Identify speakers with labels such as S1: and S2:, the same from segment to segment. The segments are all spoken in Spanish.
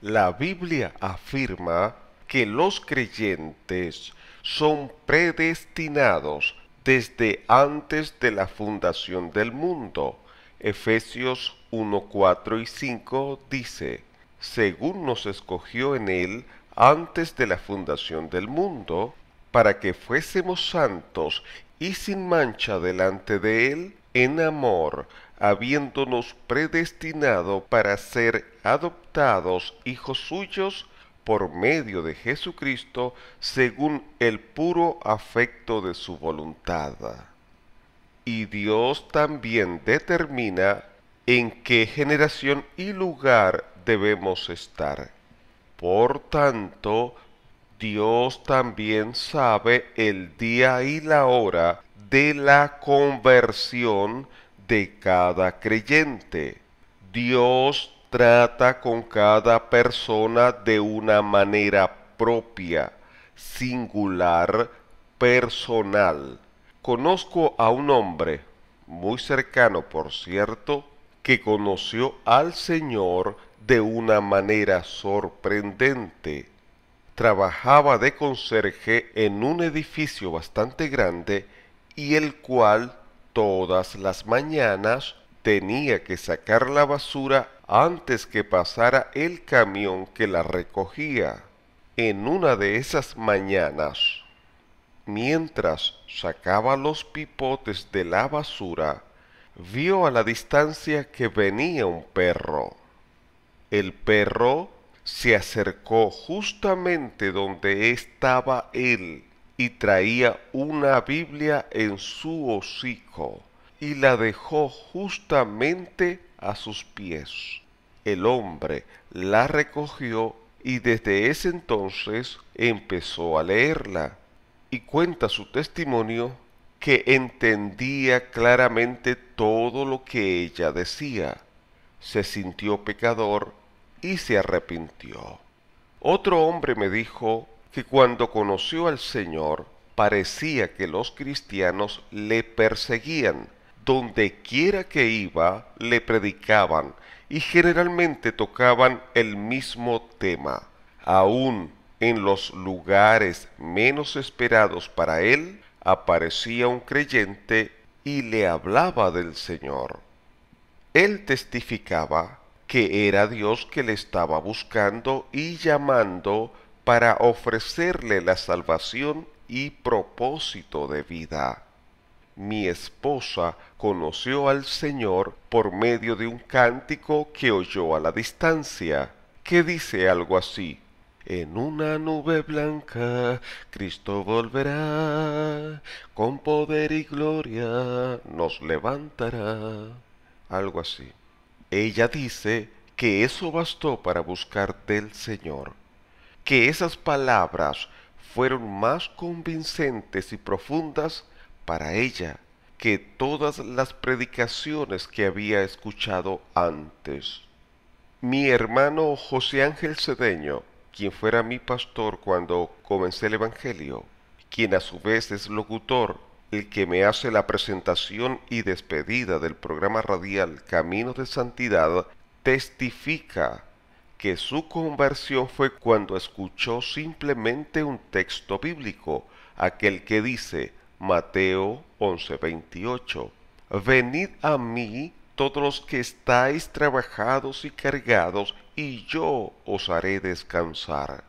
S1: La Biblia afirma que los creyentes son predestinados desde antes de la fundación del mundo. Efesios 1, 4 y 5 dice, según nos escogió en él antes de la fundación del mundo, para que fuésemos santos y sin mancha delante de él en amor, habiéndonos predestinado para ser adoptados hijos suyos por medio de Jesucristo, según el puro afecto de su voluntad. Y Dios también determina en qué generación y lugar debemos estar. Por tanto, Dios también sabe el día y la hora de la conversión de cada creyente. Dios trata con cada persona de una manera propia, singular, personal. Conozco a un hombre, muy cercano por cierto, que conoció al Señor de una manera sorprendente. Trabajaba de conserje en un edificio bastante grande y el cual todas las mañanas tenía que sacar la basura antes que pasara el camión que la recogía. En una de esas mañanas, mientras sacaba los pipotes de la basura, vio a la distancia que venía un perro. El perro se acercó justamente donde estaba él y traía una Biblia en su hocico y la dejó justamente a sus pies. El hombre la recogió y desde ese entonces empezó a leerla y cuenta su testimonio que entendía claramente todo lo que ella decía. Se sintió pecador y se arrepintió. Otro hombre me dijo que cuando conoció al Señor parecía que los cristianos le perseguían. Donde quiera que iba le predicaban y generalmente tocaban el mismo tema. Aún en los lugares menos esperados para él aparecía un creyente y le hablaba del Señor. Él testificaba que era Dios que le estaba buscando y llamando para ofrecerle la salvación y propósito de vida. Mi esposa conoció al Señor por medio de un cántico que oyó a la distancia, que dice algo así: en una nube blanca Cristo volverá, con poder y gloria nos levantará. Algo así. Ella dice que eso bastó para buscar del Señor, que esas palabras fueron más convincentes y profundas para ella que todas las predicaciones que había escuchado antes. Mi hermano José Ángel Cedeño, quien fuera mi pastor cuando comencé el Evangelio, quien a su vez es locutor, el que me hace la presentación y despedida del programa radial Caminos de Santidad, testifica que su conversión fue cuando escuchó simplemente un texto bíblico, aquel que dice Mateo 11:28, venid a mí todos los que estáis trabajados y cargados, y yo os haré descansar.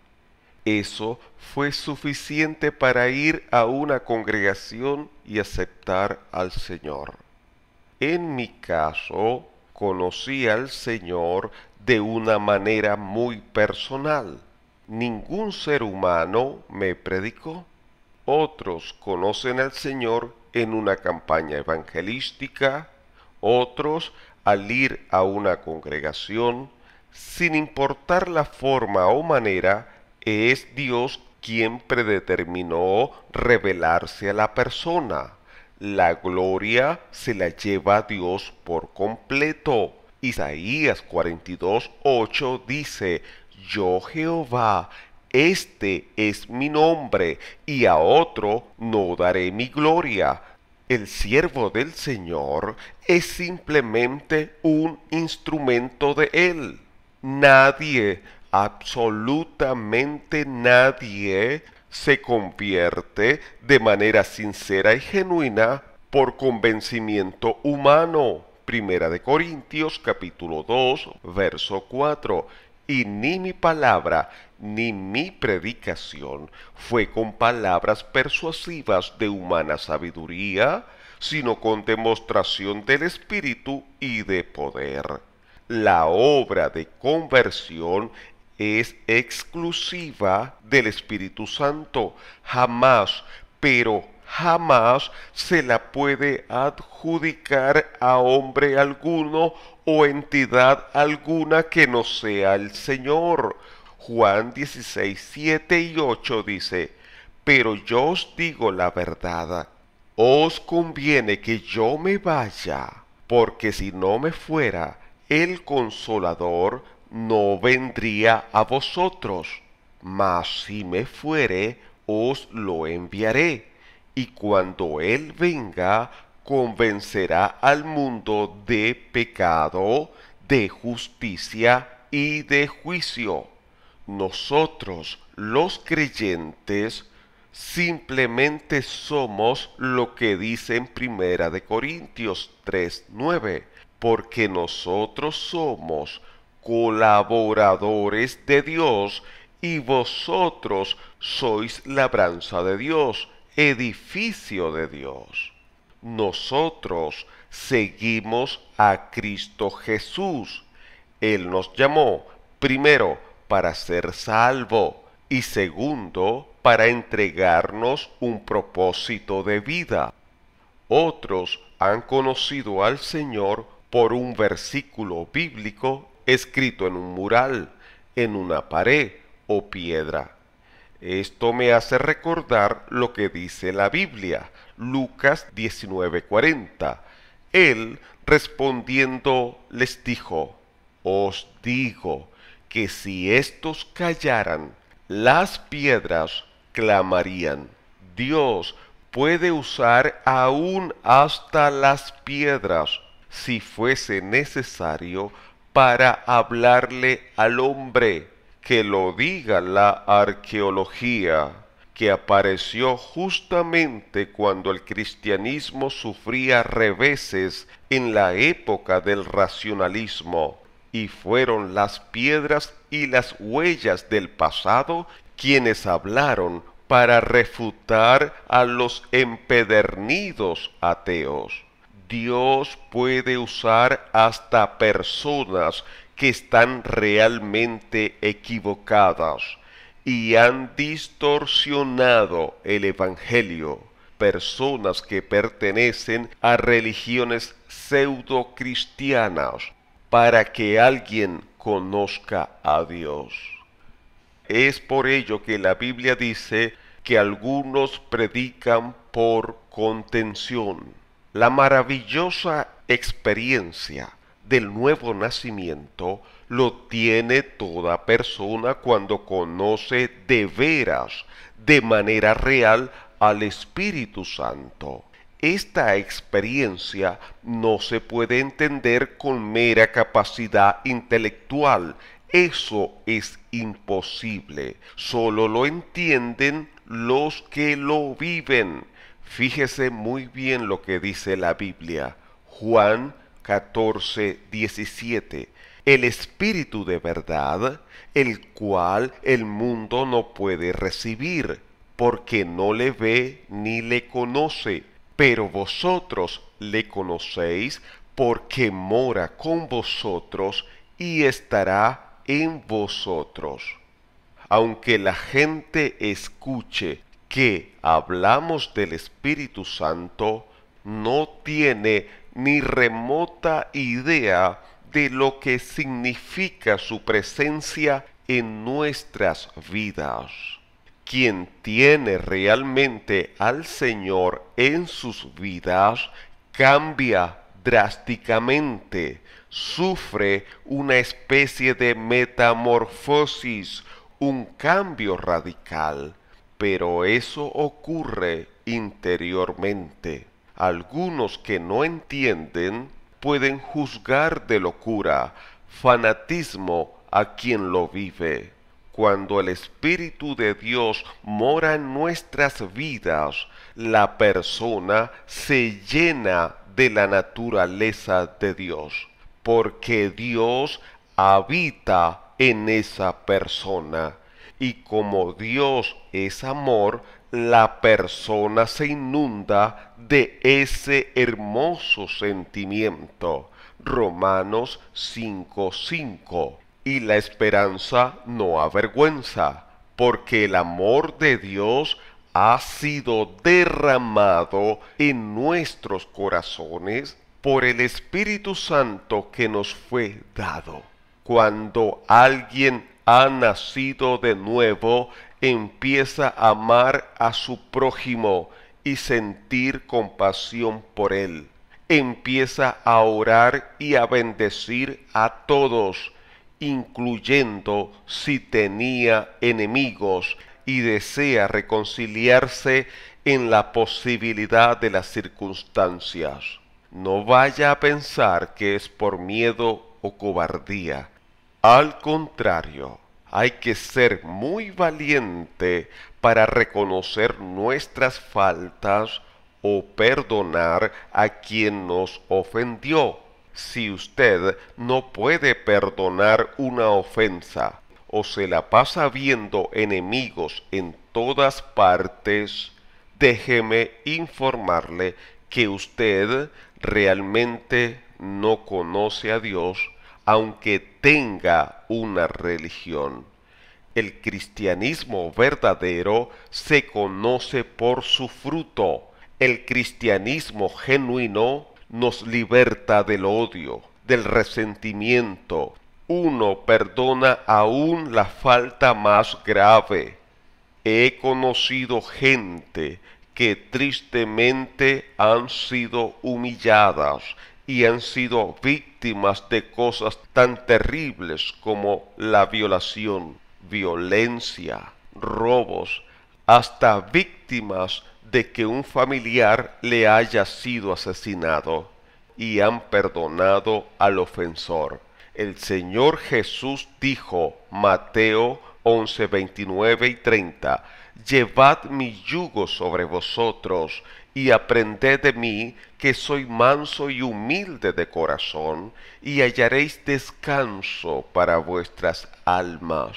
S1: Eso fue suficiente para ir a una congregación y aceptar al Señor. En mi caso, conocí al Señor de una manera muy personal. Ningún ser humano me predicó. Otros conocen al Señor en una campaña evangelística, otros al ir a una congregación. Sin importar la forma o manera, es Dios quien predeterminó revelarse a la persona. La gloria se la lleva a Dios por completo. Isaías 42:8 dice: Yo Jehová, este es mi nombre, y a otro no daré mi gloria. El siervo del Señor es simplemente un instrumento de Él. Nadie, Absolutamente nadie se convierte de manera sincera y genuina por convencimiento humano. Primera de Corintios capítulo 2, verso 4. Y ni mi palabra ni mi predicación fue con palabras persuasivas de humana sabiduría, sino con demostración del Espíritu y de poder. La obra de conversión es exclusiva del Espíritu Santo. Jamás, pero jamás se la puede adjudicar a hombre alguno o entidad alguna que no sea el Señor. Juan 16, 7 y 8 dice: pero yo os digo la verdad, os conviene que yo me vaya, porque si no me fuera, el Consolador no vendría a vosotros, mas si me fuere, os lo enviaré, y cuando Él venga, convencerá al mundo de pecado, de justicia y de juicio. Nosotros, los creyentes, simplemente somos lo que dice en Primera de Corintios 3:9, porque nosotros somos colaboradores de Dios y vosotros sois labranza de Dios, edificio de Dios. Nosotros seguimos a Cristo Jesús. Él nos llamó, primero, para ser salvo y segundo, para entregarnos un propósito de vida. Otros han conocido al Señor por un versículo bíblico escrito en un mural, en una pared o piedra. Esto me hace recordar lo que dice la Biblia, Lucas 19:40. Él, respondiendo, les dijo: os digo que si éstos callaran, las piedras clamarían. Dios puede usar aún hasta las piedras, si fuese necesario, para hablarle al hombre. Que lo diga la arqueología, que apareció justamente cuando el cristianismo sufría reveses en la época del racionalismo, y fueron las piedras y las huellas del pasado quienes hablaron para refutar a los empedernidos ateos. Dios puede usar hasta personas que están realmente equivocadas y han distorsionado el Evangelio, personas que pertenecen a religiones pseudo-cristianas, para que alguien conozca a Dios. Es por ello que la Biblia dice que algunos predican por contención. La maravillosa experiencia del nuevo nacimiento lo tiene toda persona cuando conoce de veras, de manera real, al Espíritu Santo. Esta experiencia no se puede entender con mera capacidad intelectual. Eso es imposible. Solo lo entienden los que lo viven. Fíjese muy bien lo que dice la Biblia. Juan 14:17. El Espíritu de verdad, el cual el mundo no puede recibir, porque no le ve ni le conoce, pero vosotros le conocéis, porque mora con vosotros y estará en vosotros. Aunque la gente escuche que hablamos del Espíritu Santo, no tiene ni remota idea de lo que significa su presencia en nuestras vidas. Quien tiene realmente al Señor en sus vidas cambia drásticamente, sufre una especie de metamorfosis, un cambio radical, pero eso ocurre interiormente. Algunos que no entienden pueden juzgar de locura, fanatismo a quien lo vive. Cuando el Espíritu de Dios mora en nuestras vidas, la persona se llena de la naturaleza de Dios, porque Dios habita en esa persona. Y como Dios es amor, la persona se inunda de ese hermoso sentimiento. Romanos 5:5. Y la esperanza no avergüenza, porque el amor de Dios ha sido derramado en nuestros corazones por el Espíritu Santo que nos fue dado. Cuando alguien ha nacido de nuevo, empieza a amar a su prójimo y sentir compasión por él. Empieza a orar y a bendecir a todos, incluyendo si tenía enemigos, y desea reconciliarse en la posibilidad de las circunstancias. No vaya a pensar que es por miedo o cobardía. Al contrario, hay que ser muy valiente para reconocer nuestras faltas o perdonar a quien nos ofendió. Si usted no puede perdonar una ofensa o se la pasa viendo enemigos en todas partes, déjeme informarle que usted realmente no conoce a Dios, aunque tenga una religión. El cristianismo verdadero se conoce por su fruto. El cristianismo genuino nos liberta del odio, del resentimiento. Uno perdona aún la falta más grave. He conocido gente que tristemente han sido humilladas y han sido víctimas de cosas tan terribles como la violación, violencia, robos, hasta víctimas de que un familiar le haya sido asesinado, y han perdonado al ofensor. El Señor Jesús dijo, Mateo 11, 29 y 30, Llevad mi yugo sobre vosotros, y aprended de mí, que soy manso y humilde de corazón, y hallaréis descanso para vuestras almas,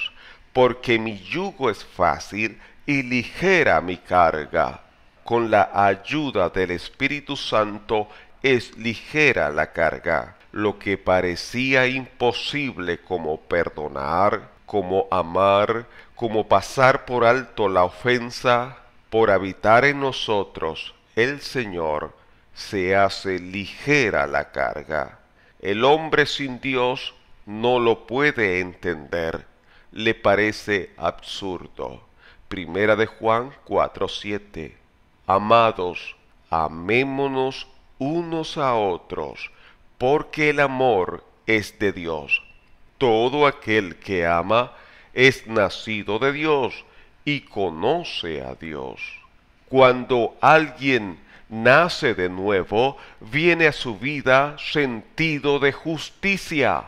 S1: porque mi yugo es fácil y ligera mi carga. Con la ayuda del Espíritu Santo es ligera la carga. Lo que parecía imposible, como perdonar, como amar, como pasar por alto la ofensa, por habitar en nosotros el Señor, se hace ligera la carga. El hombre sin Dios no lo puede entender, le parece absurdo. Primera de Juan 4:7. Amados, amémonos unos a otros, porque el amor es de Dios. Todo aquel que ama es nacido de Dios y conoce a Dios. Cuando alguien nace de nuevo, viene a su vida sentido de justicia.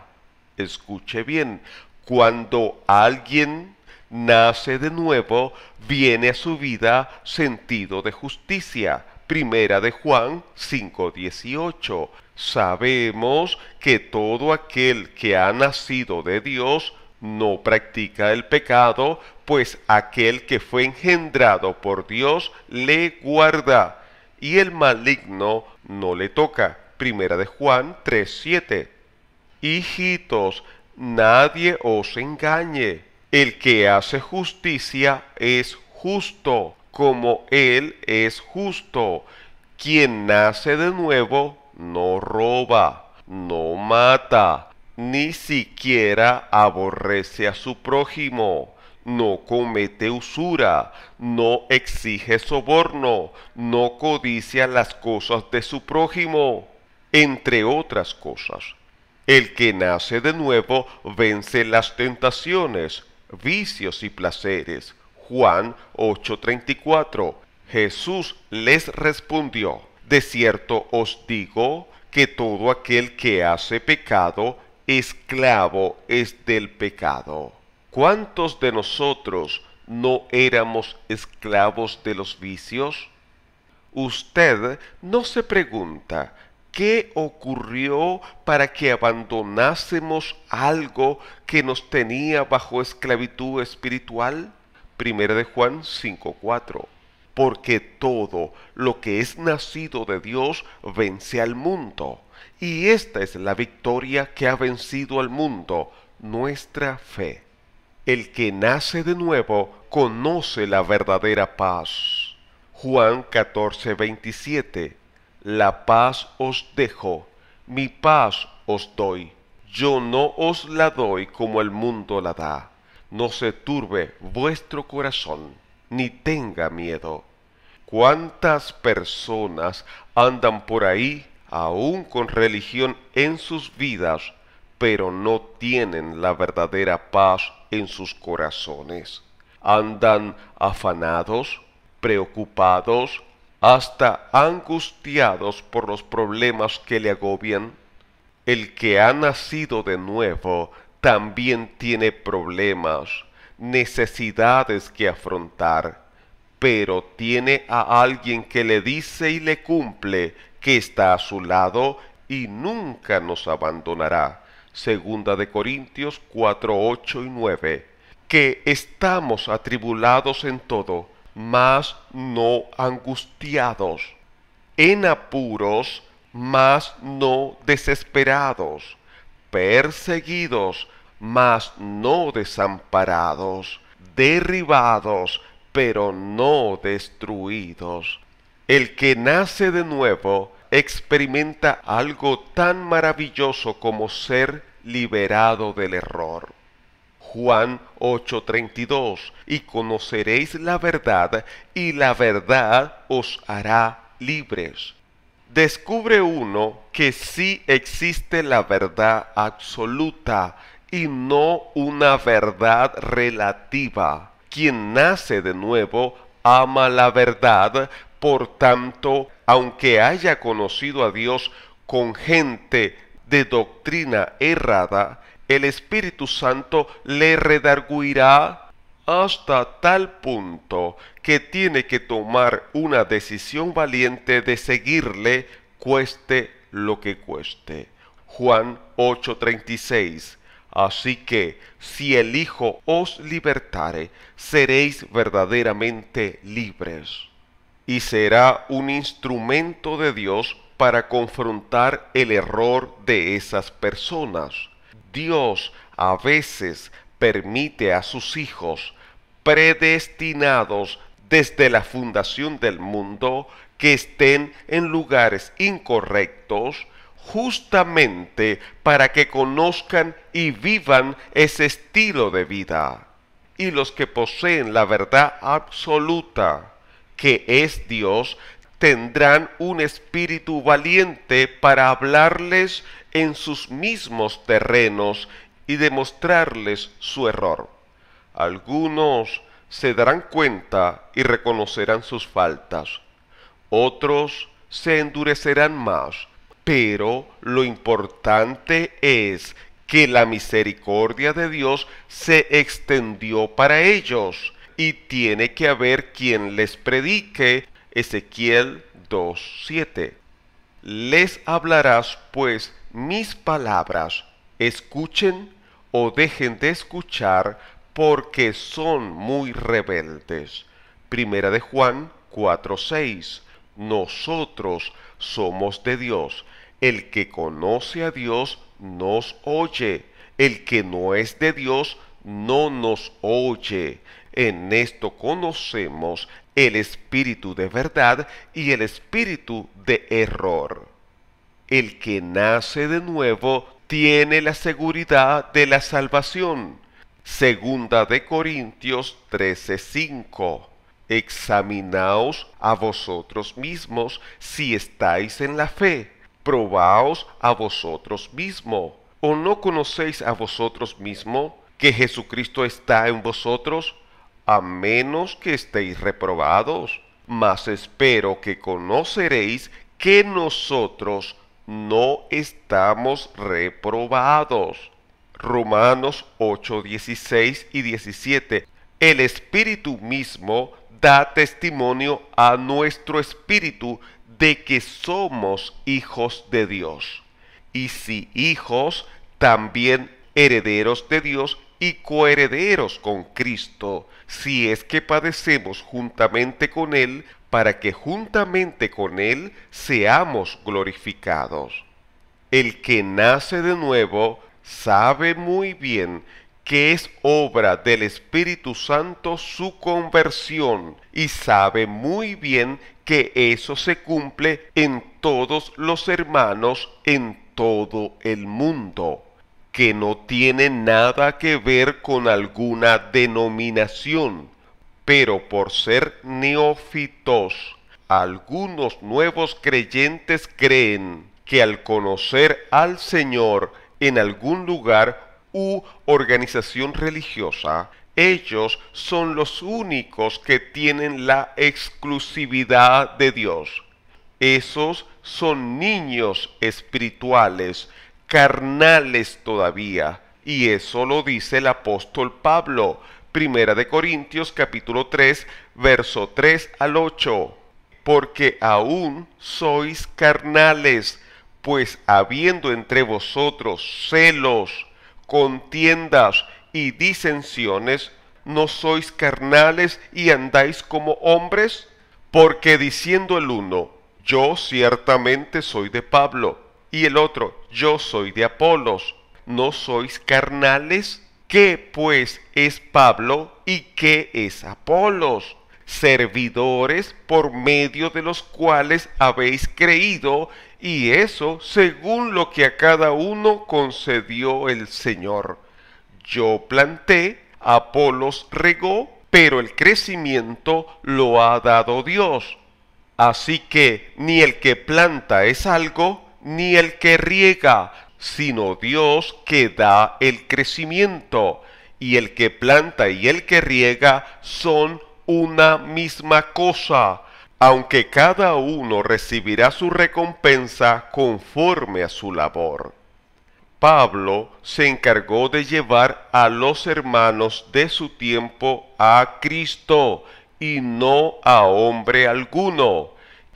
S1: Escuche bien, cuando alguien nace de nuevo, viene a su vida sentido de justicia. Primera de Juan 5:18. Sabemos que todo aquel que ha nacido de Dios no practica el pecado, pues aquel que fue engendrado por Dios le guarda, y el maligno no le toca. Primera de Juan 3:7. Hijitos, nadie os engañe. El que hace justicia es justo, como Él es justo. Quien nace de nuevo no roba, no mata, ni siquiera aborrece a su prójimo, no comete usura, no exige soborno, no codicia las cosas de su prójimo, entre otras cosas. El que nace de nuevo vence las tentaciones, vicios y placeres. Juan 8:34. Jesús les respondió, de cierto os digo que todo aquel que hace pecado esclavo es del pecado. ¿Cuántos de nosotros no éramos esclavos de los vicios? Usted no se pregunta qué ocurrió para que abandonásemos algo que nos tenía bajo esclavitud espiritual. Primera de Juan 5:4. Porque todo lo que es nacido de Dios vence al mundo. Y esta es la victoria que ha vencido al mundo, nuestra fe. El que nace de nuevo conoce la verdadera paz. Juan 14:27. La paz os dejo, mi paz os doy. Yo no os la doy como el mundo la da. No se turbe vuestro corazón, ni tenga miedo. ¿Cuántas personas andan por ahí aún con religión en sus vidas, pero no tienen la verdadera paz en sus corazones? Andan afanados, preocupados, hasta angustiados por los problemas que le agobian. El que ha nacido de nuevo también tiene problemas, necesidades que afrontar, pero tiene a alguien que le dice y le cumple que está a su lado y nunca nos abandonará. Segunda de Corintios 4, 8 y 9. Que estamos atribulados en todo, mas no angustiados, en apuros, mas no desesperados, perseguidos, mas no desamparados, derribados, pero no destruidos. El que nace de nuevo experimenta algo tan maravilloso como ser liberado del error. Juan 8:32. Y conoceréis la verdad, y la verdad os hará libres. Descubre uno que sí existe la verdad absoluta y no una verdad relativa. Quien nace de nuevo ama la verdad, por tanto, aunque haya conocido a Dios con gente de doctrina errada, el Espíritu Santo le redarguirá hasta tal punto que tiene que tomar una decisión valiente de seguirle, cueste lo que cueste. Juan 8:36. Así que, si el Hijo os libertare, seréis verdaderamente libres. Y será un instrumento de Dios para confrontar el error de esas personas. Dios a veces permite a sus hijos, predestinados desde la fundación del mundo, que estén en lugares incorrectos, justamente para que conozcan y vivan ese estilo de vida. Y los que poseen la verdad absoluta, que es Dios, tendrán un espíritu valiente para hablarles en sus mismos terrenos y demostrarles su error. Algunos se darán cuenta y reconocerán sus faltas. Otros se endurecerán más, pero lo importante es que la misericordia de Dios se extendió para ellos y tiene que haber quien les predique. Ezequiel 2:7. Les hablarás pues mis palabras, escuchen o dejen de escuchar, porque son muy rebeldes. Primera de Juan 4:6. Nosotros somos de Dios. El que conoce a Dios nos oye. El que no es de Dios no nos oye. En esto conocemos el espíritu de verdad y el espíritu de error. El que nace de nuevo tiene la seguridad de la salvación. Segunda de Corintios 13:5. Examinaos a vosotros mismos si estáis en la fe. Probaos a vosotros mismos. ¿O no conocéis a vosotros mismos que Jesucristo está en vosotros? A menos que estéis reprobados. Mas espero que conoceréis que nosotros no estamos reprobados. Romanos 8, 16 y 17. El Espíritu mismo da testimonio a nuestro espíritu de que somos hijos de Dios. Y si hijos, también herederos de Dios y coherederos con Cristo, si es que padecemos juntamente con Él, para que juntamente con Él seamos glorificados. El que nace de nuevo sabe muy bien que es obra del Espíritu Santo su conversión y sabe muy bien que eso se cumple en todos los hermanos en todo el mundo, que no tiene nada que ver con alguna denominación, pero por ser neófitos, algunos nuevos creyentes creen que al conocer al Señor en algún lugar u organización religiosa, ellos son los únicos que tienen la exclusividad de Dios. Esos son niños espirituales, carnales todavía, y eso lo dice el apóstol Pablo, Primera de Corintios capítulo 3, verso 3 al 8. Porque aún sois carnales, pues habiendo entre vosotros celos, contiendas y disensiones, ¿no sois carnales y andáis como hombres? Porque diciendo el uno, yo ciertamente soy de Pablo, y el otro, yo soy de Apolos, ¿no sois carnales? ¿Qué pues es Pablo y qué es Apolos? Servidores por medio de los cuales habéis creído, y eso según lo que a cada uno concedió el Señor. Yo planté, Apolos regó, pero el crecimiento lo ha dado Dios. Así que ni el que planta es algo, ni el que riega, sino Dios que da el crecimiento. Y el que planta y el que riega son una misma cosa, aunque cada uno recibirá su recompensa conforme a su labor. Pablo se encargó de llevar a los hermanos de su tiempo a Cristo y no a hombre alguno,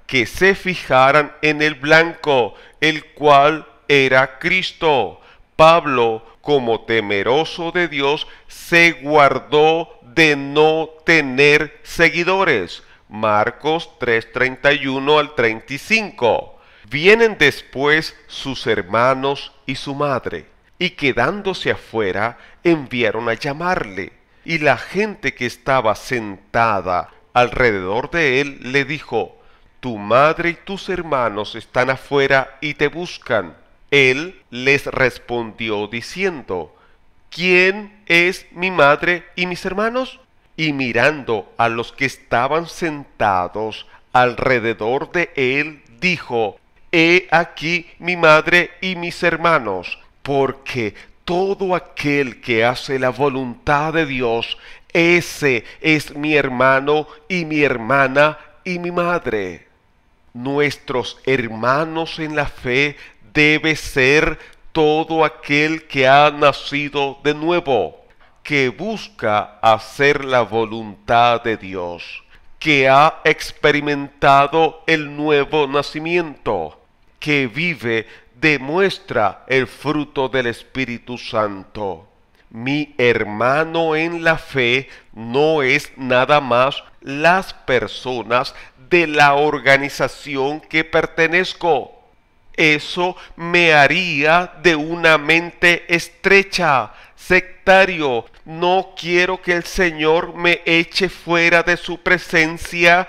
S1: que se fijaran en el blanco, el cual era Cristo. Pablo, como temeroso de Dios, se guardó de no tener seguidores. Marcos 3:31 al 35. Vienen después sus hermanos y su madre, y quedándose afuera, enviaron a llamarle. Y la gente que estaba sentada alrededor de él le dijo, tu madre y tus hermanos están afuera y te buscan. Él les respondió diciendo, ¿quién es mi madre y mis hermanos? Y mirando a los que estaban sentados alrededor de él, dijo, he aquí mi madre y mis hermanos, porque todo aquel que hace la voluntad de Dios, ese es mi hermano y mi hermana y mi madre. Nuestros hermanos en la fe debe ser todo aquel que ha nacido de nuevo, que busca hacer la voluntad de Dios, que ha experimentado el nuevo nacimiento, que vive, demuestra el fruto del Espíritu Santo. Mi hermano en la fe no es nada más las personas de la organización que pertenezco. Eso me haría de una mente estrecha, sectario. No quiero que el Señor me eche fuera de su presencia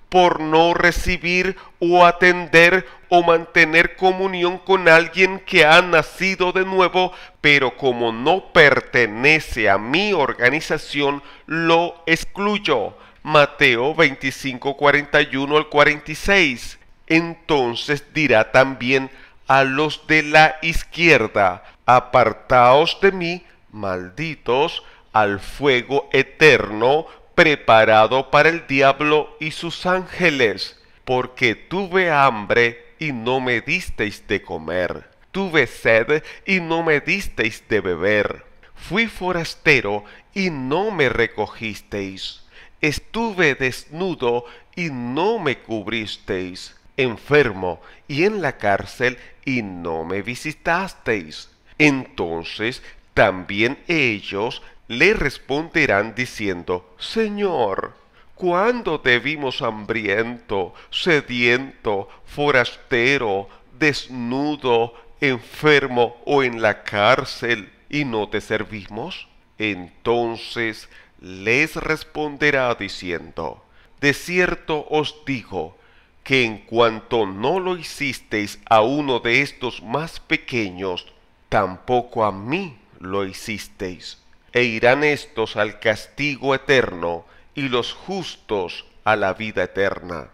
S1: por no recibir o atender o mantener comunión con alguien que ha nacido de nuevo, pero como no pertenece a mi organización, lo excluyo. Mateo 25, 41 al 46. Entonces dirá también a los de la izquierda, apartaos de mí, malditos, al fuego eterno, preparado para el diablo y sus ángeles, porque tuve hambre y no me disteis de comer. Tuve sed y no me disteis de beber. Fui forastero y no me recogisteis. Estuve desnudo y no me cubristeis. Enfermo y en la cárcel y no me visitasteis. Entonces también ellos le responderán diciendo: Señor, ¿cuándo te vimos hambriento, sediento, forastero, desnudo, enfermo o en la cárcel y no te servimos? Entonces les responderá diciendo: De cierto os digo, que en cuanto no lo hicisteis a uno de estos más pequeños, tampoco a mí lo hicisteis. E irán éstos al castigo eterno, y los justos a la vida eterna.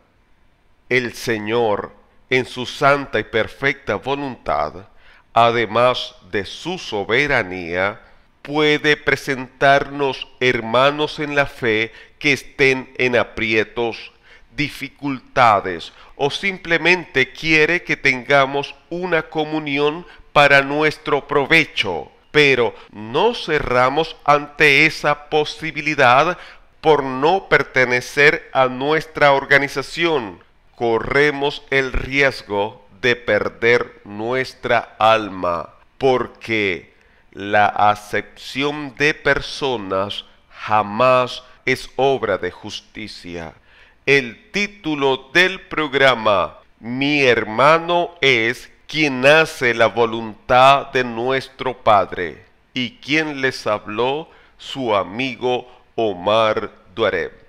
S1: El Señor, en su santa y perfecta voluntad, además de su soberanía, puede presentarnos hermanos en la fe que estén en aprietos, dificultades, o simplemente quiere que tengamos una comunión para nuestro provecho, pero no cerramos ante esa posibilidad por no pertenecer a nuestra organización. Corremos el riesgo de perder nuestra alma, porque la acepción de personas jamás es obra de justicia. El título del programa: Mi hermano es quien hace la voluntad de nuestro Padre. Y quien les habló, su amigo Omar Duareb.